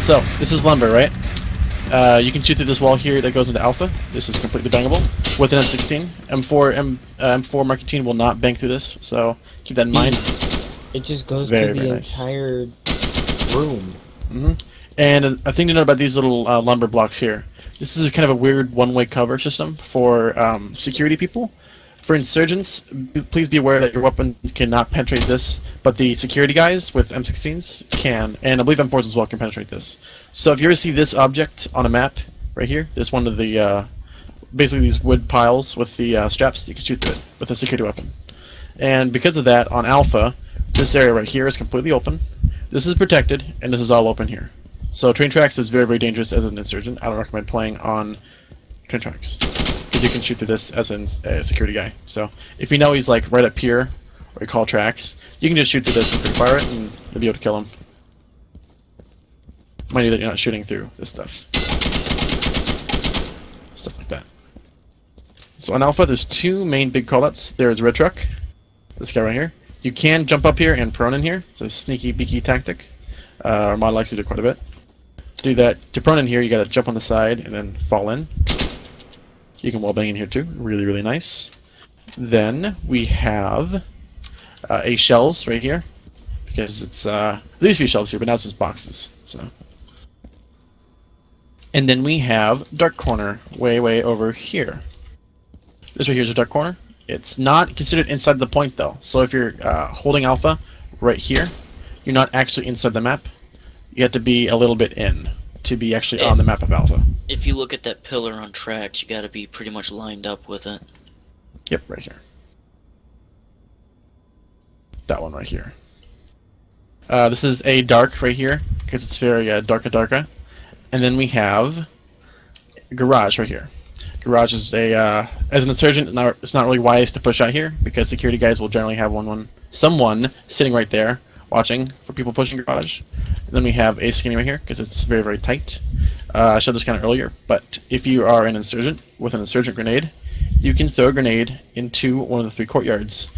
So, this is lumber, right? You can shoot through this wall here that goes into alpha. This is completely bangable with an M16. M4 Mark 18 will not bang through this, so keep that in mind. It just goes Very, through the very nice. entire room. Mm-hmm. And a thing to note about these little lumber blocks here. This is kind of a weird one-way cover system for security people. For insurgents, please be aware that your weapons cannot penetrate this, but the security guys with M16s can, and I believe M4s as well can penetrate this. So if you ever see this object on a map, right here, this one of the, basically these wood piles with the straps, you can shoot through it with a security weapon. And because of that, on Alpha, this area right here is completely open, this is protected, and this is all open here. So train tracks is very, very dangerous as an insurgent. I don't recommend playing on train tracks, because you can shoot through this as a security guy. So if you know he's like right up here, or you call tracks, you can just shoot through this and fire it, and you'll be able to kill him. Mind you that you're not shooting through this stuff. Stuff like that. So on Alpha, there's two main big callouts. There's Red Truck, this guy right here. You can jump up here and prone in here. It's a sneaky beaky tactic. Our mod likes to do quite a bit. To do that, to prone in here, you gotta jump on the side and then fall in. You can wall bang in here too. Really, really nice. Then we have A shells right here, because it's there used to be shelves here, but now it's just boxes. So, and then we have dark corner way, way over here. This right here is a dark corner. It's not considered inside the point though. So if you're holding Alpha right here, you're not actually inside the map. You have to be a little bit in to be actually on the map of Alpha. If you look at that pillar on tracks, you gotta be pretty much lined up with it. Yep, right here. That one right here. This is a dark right here, because it's very darka. And then we have garage right here. Garage is a, as an insurgent, it's not really wise to push out here, because security guys will generally have someone sitting right there, watching for people pushing garage. And then we have a skinny right here, because it's very, very tight. I showed this kind of earlier, but if you are an insurgent with an insurgent grenade, you can throw a grenade into one of the 3 courtyards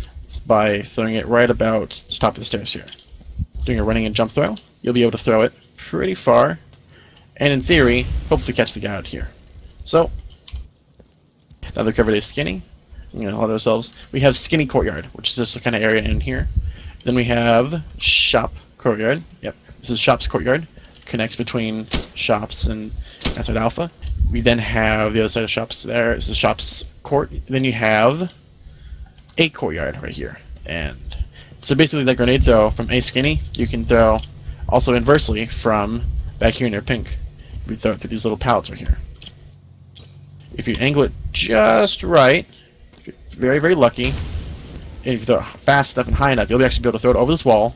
by throwing it right about the top of the stairs here. Doing a running and jump throw, you'll be able to throw it pretty far, and in theory, hopefully catch the guy out here. So, another cover day skinny. I'm gonna hold ourselves. We have skinny courtyard, which is this kind of area in here. Then we have shop courtyard. Yep, this is shop's courtyard. Connects between shops and outside Alpha. We then have the other side of shops there. This is shop's court. Then you have a courtyard right here. And so basically that grenade throw from A skinny, you can throw also inversely from back here near pink. We throw it through these little pallets right here. If you angle it just right, if you're very, very lucky, and if you throw it fast enough and high enough, you'll actually be able to throw it over this wall,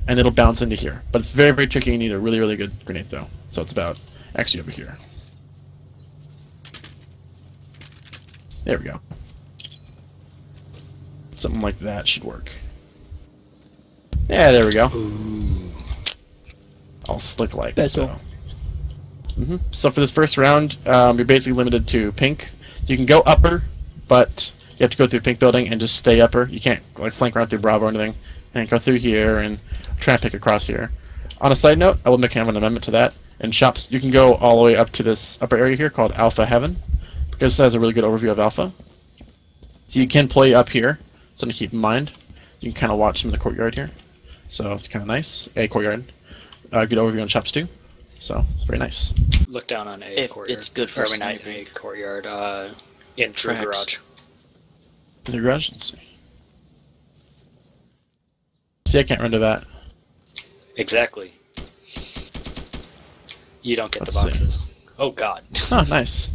and it'll bounce into here. But it's very, very tricky. You need a really, really good grenade throw. So it's about actually over here. There we go. Something like that should work. Yeah, there we go. Ooh. All slick like so. So for this first round, you're basically limited to pink. You can go upper, but you have to go through pink building and just stay upper. You can't like flank around through Bravo or anything. And go through here and try and pick across here. On a side note, I will make kind of an amendment to that. In shops, you can go all the way up to this upper area here called Alpha Heaven, because it has a really good overview of Alpha. So you can play up here, something to keep in mind. You can kind of watch some of the courtyard here. So it's kind of nice. A courtyard. Good overview on shops too. So it's very nice. Look down on A courtyard. It's good for not sniping. A courtyard. In true Tracks. garage. In the garage? Let's see. See, I can't run to that. Exactly. You don't get Let's the boxes. see. Oh god. Oh, nice.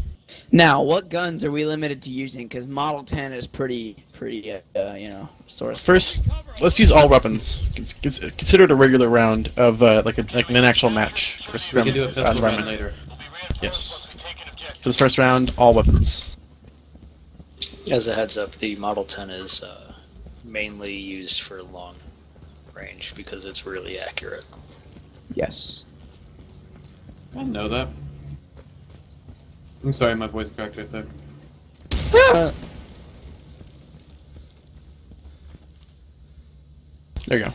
Now, what guns are we limited to using? Because Model 10 is pretty, you know, source. First, let's use all weapons. Consider it a regular round of like an actual match. We can do a pistol round later. Yes. For this first round, all weapons. As a heads up, the Model 10 is mainly used for long range because it's really accurate. Yes. I know that. I'm sorry, my voice cracked right there. There you go.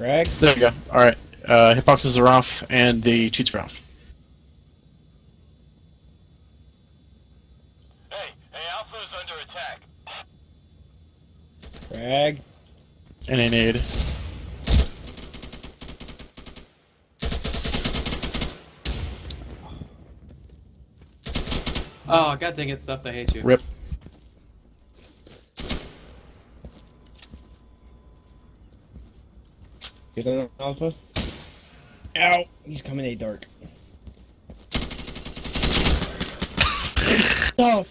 Frag? There you go. Alright. Hitboxes are off, and the cheats are off. Hey, Alpha is under attack. Frag? And a nade. Oh, god dang it, stuff, I hate you. Rip. Get on Alpha? Ow! He's coming A dark. Stuff!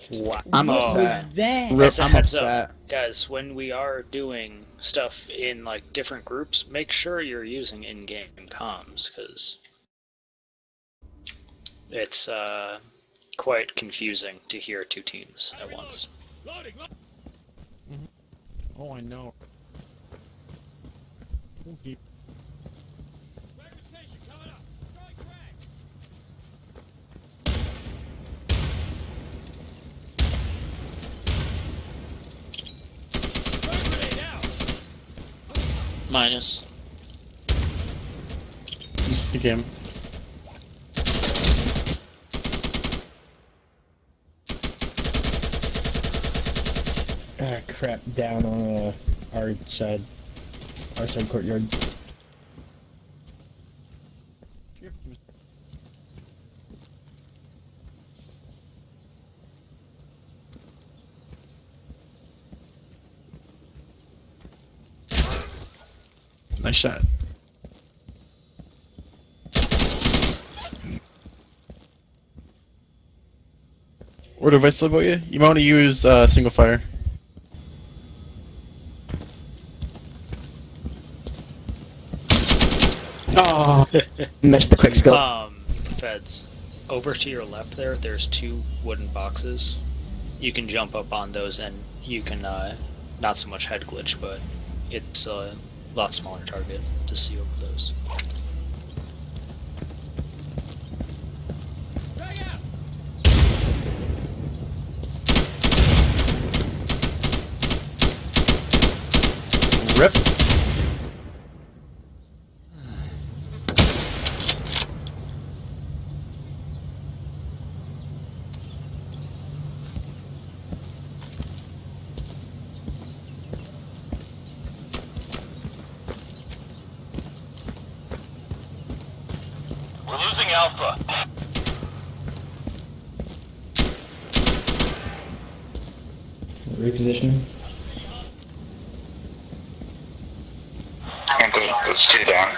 I'm Oh. upset. That? As a I'm heads upset. up, guys, when we are doing stuff in like different groups, make sure you're using in-game comms, because it's quite confusing to hear two teams at once. Oh, I know. Minus. This is the game. Ah, crap. Down on our side. Our side courtyard. Nice shot. Word of advice about you? You might want to use single fire. Oh! Missed the quick scope. Feds, over to your left there, there's two wooden boxes. You can jump up on those and you can, not so much head glitch, but it's a lot smaller target to see over those. Rip. We're losing Alpha. Repositioning. It's two down.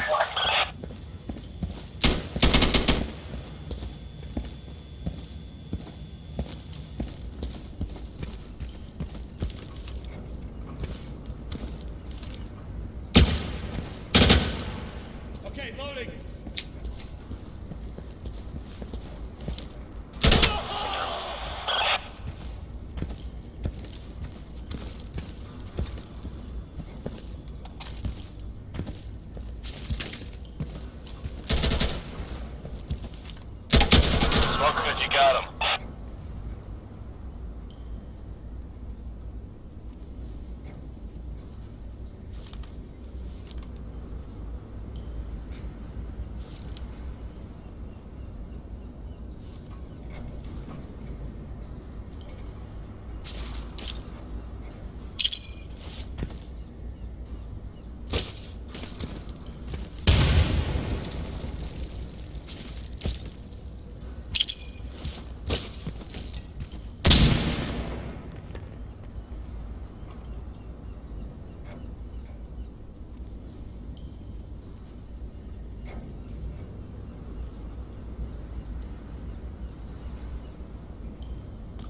Okay, loading. Smoke good, you got him.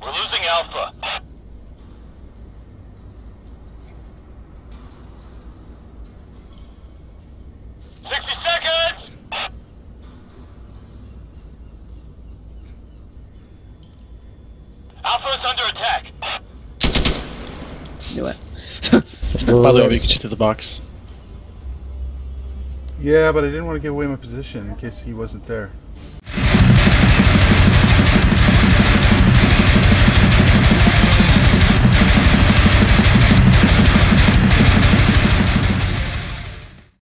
We're losing Alpha. "60 seconds! Alpha is under attack. Knew it. By the way, we can shoot through the box. Yeah, but I didn't want to give away my position in case he wasn't there.